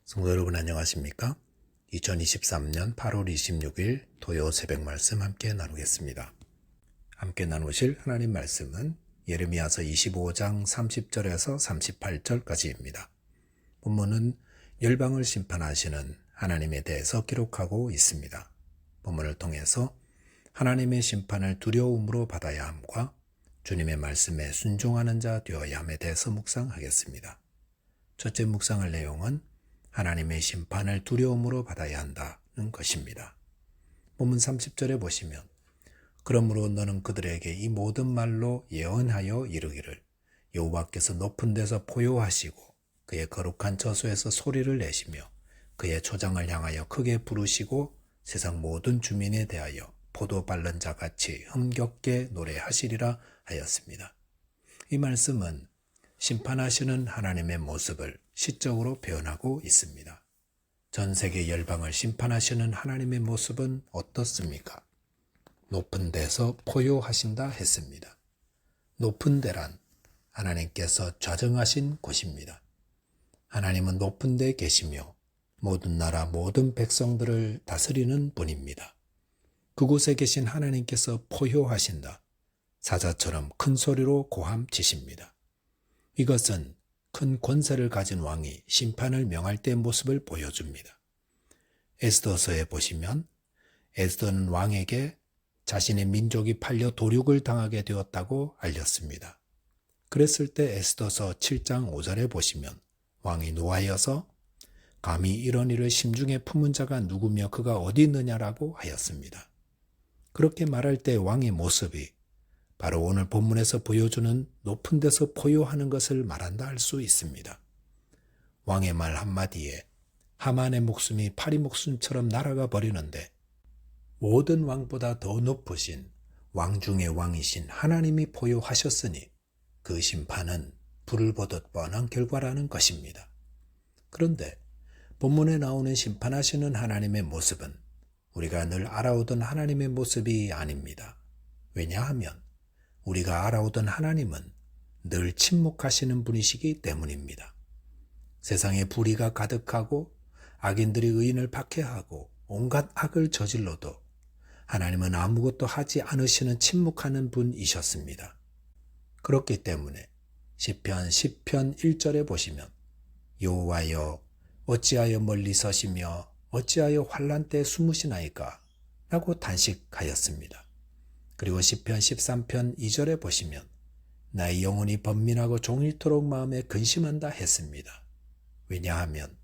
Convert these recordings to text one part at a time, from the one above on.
성도 여러분 안녕하십니까? 2023년 8월 26일 토요 새벽 말씀 함께 나누겠습니다. 함께 나누실 하나님 말씀은 예레미야서 25장 30절에서 38절까지입니다. 본문은 열방을 심판하시는 하나님에 대해서 기록하고 있습니다. 본문을 통해서 하나님의 심판을 두려움으로 받아야 함과 주님의 말씀에 순종하는 자 되어야 함에 대해서 묵상하겠습니다. 첫째 묵상할 내용은 하나님의 심판을 두려움으로 받아야 한다는 것입니다. 본문 30절에 보시면 그러므로 너는 그들에게 이 모든 말로 예언하여 이르기를 여호와께서 높은 데서 포효하시고 그의 거룩한 저소에서 소리를 내시며 그의 초장을 향하여 크게 부르시고 세상 모든 주민에 대하여 포도 밟는 자같이 힘겹게 노래하시리라 하였습니다. 이 말씀은 심판하시는 하나님의 모습을 시적으로 표현하고 있습니다. 전 세계 열방을 심판하시는 하나님의 모습은 어떻습니까? 높은 데서 포효하신다 했습니다. 높은 데란 하나님께서 좌정하신 곳입니다. 하나님은 높은 데 계시며 모든 나라 모든 백성들을 다스리는 분입니다. 그곳에 계신 하나님께서 포효하신다. 사자처럼 큰 소리로 고함치십니다. 이것은 큰 권세를 가진 왕이 심판을 명할 때의 모습을 보여줍니다. 에스더서에 보시면 에스더는 왕에게 자신의 민족이 팔려 도륙을 당하게 되었다고 알렸습니다. 그랬을 때 에스더서 7장 5절에 보시면 왕이 노하여서 감히 이런 일을 심중에 품은 자가 누구며 그가 어디 있느냐라고 하였습니다. 그렇게 말할 때 왕의 모습이 바로 오늘 본문에서 보여주는 높은 데서 포효하는 것을 말한다 할 수 있습니다. 왕의 말 한마디에 하만의 목숨이 파리 목숨처럼 날아가 버리는데 모든 왕보다 더 높으신 왕 중의 왕이신 하나님이 포효하셨으니 그 심판은 불을 보듯 뻔한 결과라는 것입니다. 그런데 본문에 나오는 심판하시는 하나님의 모습은 우리가 늘 알아오던 하나님의 모습이 아닙니다. 왜냐하면 우리가 알아오던 하나님은 늘 침묵하시는 분이시기 때문입니다. 세상에 불의가 가득하고 악인들이 의인을 박해하고 온갖 악을 저질러도 하나님은 아무것도 하지 않으시는 침묵하는 분이셨습니다. 그렇기 때문에 시편 10편 1절에 보시면 여호와여 어찌하여 멀리 서시며 어찌하여 환난 때 숨으시나이까 라고 단식하였습니다. 그리고 시편 13편 2절에 보시면 나의 영혼이 번민하고 종일토록 마음에 근심한다 했습니다. 왜냐하면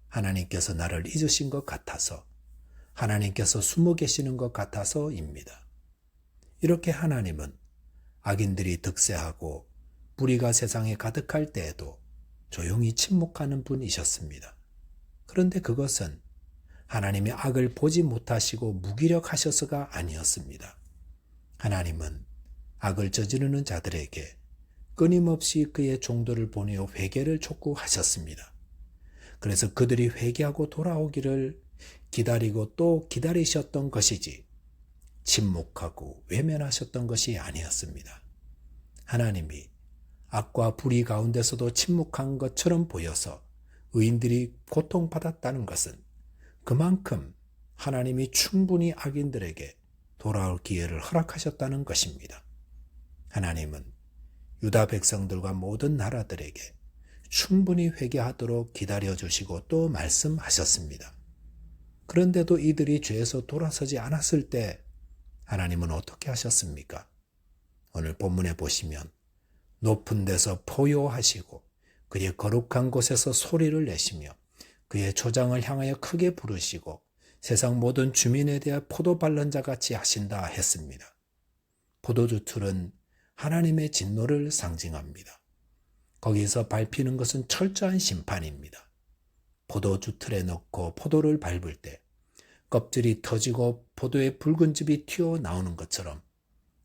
하나님께서 나를 잊으신 것 같아서 하나님께서 숨어 계시는 것 같아서입니다. 이렇게 하나님은 악인들이 득세하고 불의가 세상에 가득할 때에도 조용히 침묵하는 분이셨습니다. 그런데 그것은 하나님이 악을 보지 못하시고 무기력하셔서가 아니었습니다. 하나님은 악을 저지르는 자들에게 끊임없이 그의 종들을 보내어 회개를 촉구하셨습니다. 그래서 그들이 회개하고 돌아오기를 기다리고 또 기다리셨던 것이지 침묵하고 외면하셨던 것이 아니었습니다. 하나님이 악과 불의 가운데서도 침묵한 것처럼 보여서 의인들이 고통받았다는 것은 그만큼 하나님이 충분히 악인들에게 돌아올 기회를 허락하셨다는 것입니다. 하나님은 유다 백성들과 모든 나라들에게 충분히 회개하도록 기다려주시고 또 말씀하셨습니다. 그런데도 이들이 죄에서 돌아서지 않았을 때 하나님은 어떻게 하셨습니까? 오늘 본문에 보시면 높은 데서 포효하시고 그의 거룩한 곳에서 소리를 내시며 그의 초장을 향하여 크게 부르시고 세상 모든 주민에 대해 포도 밟는 자같이 하신다 했습니다. 포도주 틀은 하나님의 진노를 상징합니다. 거기서 밟히는 것은 철저한 심판입니다. 포도주 틀에 넣고 포도를 밟을 때 껍질이 터지고 포도의 붉은 즙이 튀어나오는 것처럼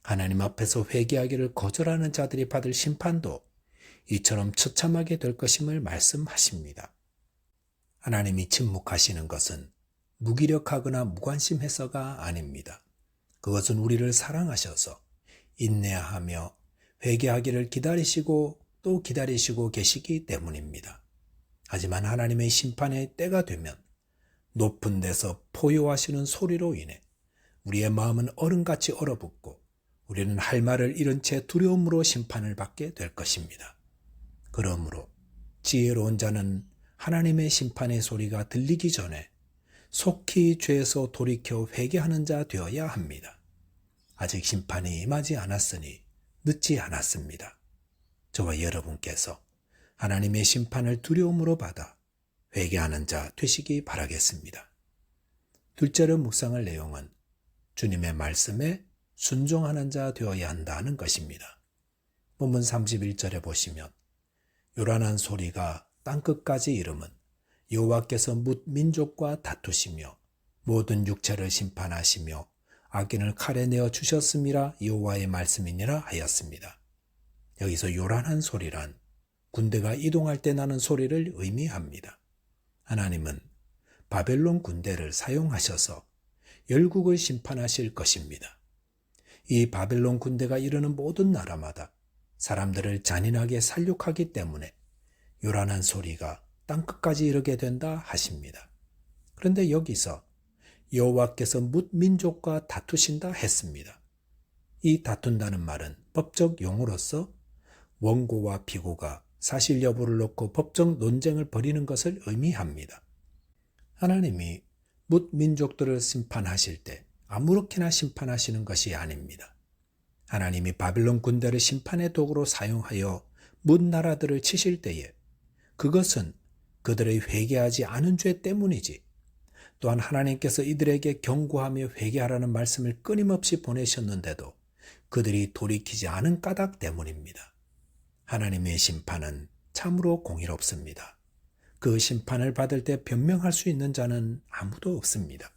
하나님 앞에서 회개하기를 거절하는 자들이 받을 심판도 이처럼 처참하게 될 것임을 말씀하십니다. 하나님이 침묵하시는 것은 무기력하거나 무관심해서가 아닙니다. 그것은 우리를 사랑하셔서 인내하며 회개하기를 기다리시고 또 기다리시고 계시기 때문입니다. 하지만 하나님의 심판의 때가 되면 높은 데서 포효하시는 소리로 인해 우리의 마음은 얼음같이 얼어붙고 우리는 할 말을 잃은 채 두려움으로 심판을 받게 될 것입니다. 그러므로 지혜로운 자는 하나님의 심판의 소리가 들리기 전에 속히 죄에서 돌이켜 회개하는 자 되어야 합니다. 아직 심판이 임하지 않았으니 늦지 않았습니다. 저와 여러분께서 하나님의 심판을 두려움으로 받아 회개하는 자 되시기 바라겠습니다. 둘째로 묵상할 내용은 주님의 말씀에 순종하는 자 되어야 한다는 것입니다. 본문 31절에 보시면 요란한 소리가 땅끝까지 이름은 여호와께서 뭇 민족과 다투시며 모든 육체를 심판하시며 악인을 칼에 내어 주셨음이라 여호와의 말씀이니라 하였습니다. 여기서 요란한 소리란 군대가 이동할 때 나는 소리를 의미합니다. 하나님은 바벨론 군대를 사용하셔서 열국을 심판하실 것입니다. 이 바벨론 군대가 이르는 모든 나라마다 사람들을 잔인하게 살육하기 때문에 요란한 소리가 땅끝까지 이르게 된다 하십니다. 그런데 여기서 여호와께서 뭇 민족과 다투신다 했습니다. 이 다툰다는 말은 법적 용어로서 원고와 피고가 사실 여부를 놓고 법적 논쟁을 벌이는 것을 의미합니다. 하나님이 뭇 민족들을 심판하실 때 아무렇게나 심판하시는 것이 아닙니다. 하나님이 바빌론 군대를 심판의 도구로 사용하여 뭇 나라들을 치실 때에 그것은 그들의 회개하지 않은 죄 때문이지, 또한 하나님께서 이들에게 경고하며 회개하라는 말씀을 끊임없이 보내셨는데도 그들이 돌이키지 않은 까닭 때문입니다. 하나님의 심판은 참으로 공의롭습니다. 그 심판을 받을 때 변명할 수 있는 자는 아무도 없습니다.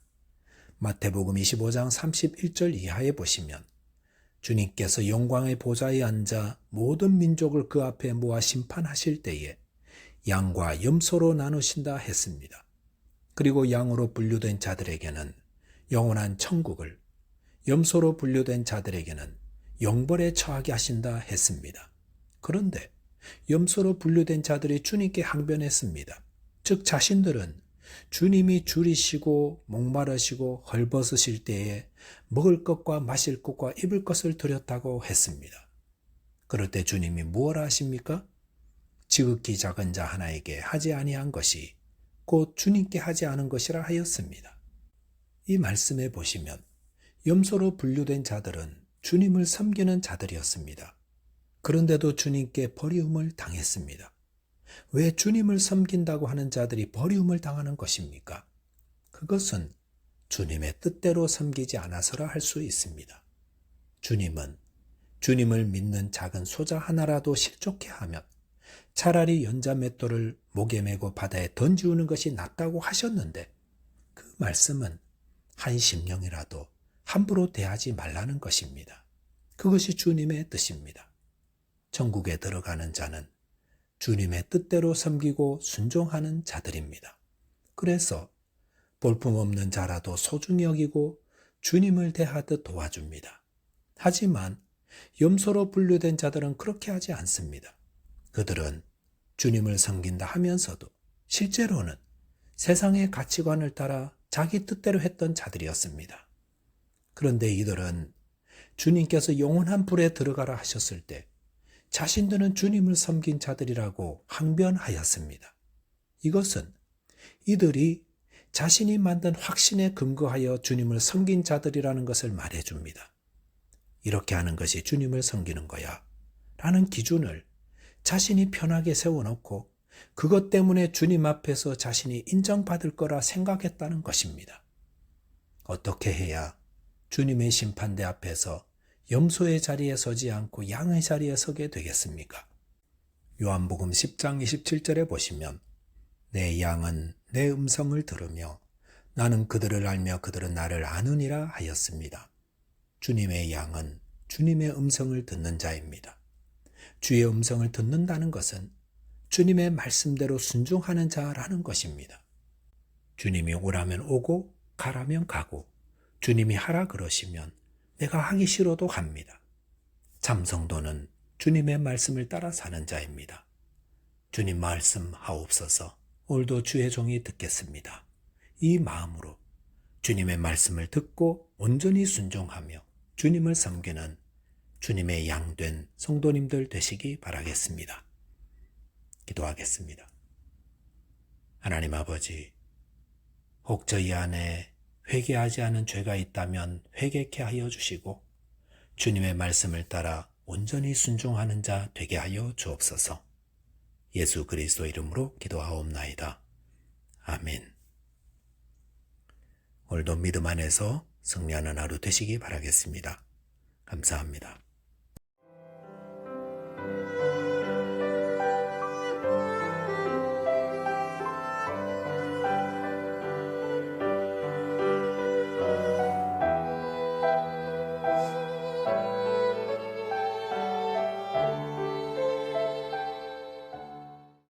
마태복음 25장 31절 이하에 보시면 주님께서 영광의 보좌에 앉아 모든 민족을 그 앞에 모아 심판하실 때에 양과 염소로 나누신다 했습니다. 그리고 양으로 분류된 자들에게는 영원한 천국을, 염소로 분류된 자들에게는 영벌에 처하게 하신다 했습니다. 그런데 염소로 분류된 자들이 주님께 항변했습니다. 즉 자신들은 주님이 줄이시고 목마르시고 헐벗으실 때에 먹을 것과 마실 것과 입을 것을 드렸다고 했습니다. 그럴 때 주님이 무엇을 하십니까? 지극히 작은 자 하나에게 하지 아니한 것이 곧 주님께 하지 않은 것이라 하였습니다. 이 말씀에 보시면 염소로 분류된 자들은 주님을 섬기는 자들이었습니다. 그런데도 주님께 버리움을 당했습니다. 왜 주님을 섬긴다고 하는 자들이 버리움을 당하는 것입니까? 그것은 주님의 뜻대로 섬기지 않아서라 할 수 있습니다. 주님은 주님을 믿는 작은 소자 하나라도 실족해 하면 차라리 연자 맷돌을 목에 메고 바다에 던지우는 것이 낫다고 하셨는데 그 말씀은 한 심령이라도 함부로 대하지 말라는 것입니다. 그것이 주님의 뜻입니다. 천국에 들어가는 자는 주님의 뜻대로 섬기고 순종하는 자들입니다. 그래서 볼품없는 자라도 소중히 여기고 주님을 대하듯 도와줍니다. 하지만 염소로 분류된 자들은 그렇게 하지 않습니다. 그들은 주님을 섬긴다 하면서도 실제로는 세상의 가치관을 따라 자기 뜻대로 했던 자들이었습니다. 그런데 이들은 주님께서 영원한 불에 들어가라 하셨을 때 자신들은 주님을 섬긴 자들이라고 항변하였습니다. 이것은 이들이 자신이 만든 확신에 근거하여 주님을 섬긴 자들이라는 것을 말해줍니다. 이렇게 하는 것이 주님을 섬기는 거야 라는 기준을 자신이 편하게 세워놓고 그것 때문에 주님 앞에서 자신이 인정받을 거라 생각했다는 것입니다. 어떻게 해야 주님의 심판대 앞에서 염소의 자리에 서지 않고 양의 자리에 서게 되겠습니까? 요한복음 10장 27절에 보시면 내 양은 내 음성을 들으며 나는 그들을 알며 그들은 나를 아느니라 하였습니다. 주님의 양은 주님의 음성을 듣는 자입니다. 주의 음성을 듣는다는 것은 주님의 말씀대로 순종하는 자라는 것입니다. 주님이 오라면 오고 가라면 가고 주님이 하라 그러시면 내가 하기 싫어도 합니다. 참성도는 주님의 말씀을 따라 사는 자입니다. 주님 말씀 하옵소서. 오늘도 주의 종이 듣겠습니다. 이 마음으로 주님의 말씀을 듣고 온전히 순종하며 주님을 섬기는 주님의 양된 성도님들 되시기 바라겠습니다. 기도하겠습니다. 하나님 아버지, 혹 저희 안에 회개하지 않은 죄가 있다면 회개케 하여 주시고 주님의 말씀을 따라 온전히 순종하는 자 되게 하여 주옵소서. 예수 그리스도 이름으로 기도하옵나이다. 아멘. 오늘도 믿음 안에서 승리하는 하루 되시기 바라겠습니다. 감사합니다.